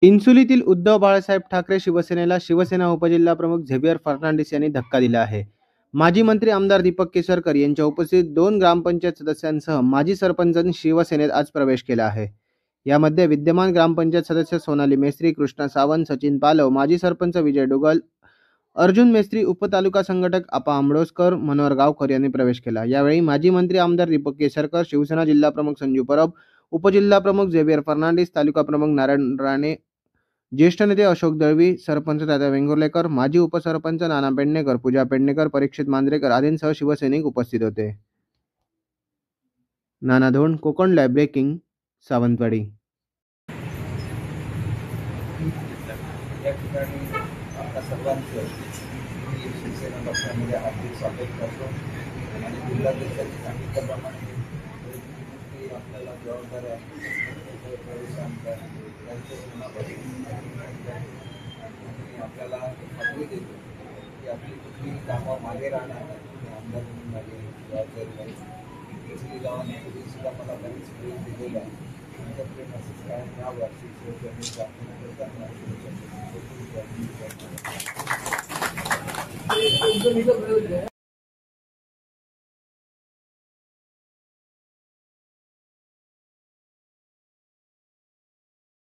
चिंचोलीतील उद्धव बाळासाहेब ठाकरे शिवसेनेला शिवसेना उपजिल्हाप्रमुख झेवियर फर्नांडिस यांनी धक्का दिला आहे. माजी मंत्री आमदार दीपक केसरकर यांच्या उपस्थितीत 2 ग्रामपंचायत सदस्यांसह माजी सरपंचांनी शिवसेनेत आज प्रवेश केला आहे. यामध्ये विद्यमान ग्रामपंचायत सदस्य सोनाली मेस्त्री, कृष्णा सावंत, सचिन पालव, माजी सरपंच विजय डुगल, अर्जुन मेस्त्री, उपतालुका संघटक आपा आंबडोसकर, मनोहर गावकर यांनी प्रवेश केला. यावेळी माजी मंत्री आमदार दीपक केसरकर, शिवसेना जिल्हाप्रमुख संजू परब, उपजिल्हाप्रमुख झेवियर फर्नांडिस, तालुका प्रमुख नारायण राणे, ज्येष्ठ नेते अशोक दळवी, सरपंच दादा वेंगुर्लेकर, माजी उपसरपंच नाना पेडणेकर, पूजा पेडणेकर, परीक्षित मांजरेकर आदींसह शिवसैनिक उपस्थित होते. नाना धोंड, कोकण लाईव्ह ब्रेकिंग, सावंतवाडी. या ठिकाणी आपल्या सर्वांचं शिवसेना पक्षामध्ये हार्दिक स्वागत करतो आणि जिल्हाध्यक्षांनी सांगितल्याप्रमाणे आपल्याला जबाबदारी आपल्याला खात्री देतो की आपली कुठली कामं मागे राहणार नाही. आमदार म्हणून माझी जबाबदारी कुठली गावांमध्ये सुद्धा मला बरीच प्रेम दिलेलं आहे. तुमचं प्रेम असंच काय या वार्षिक शिवसेनेचा करताना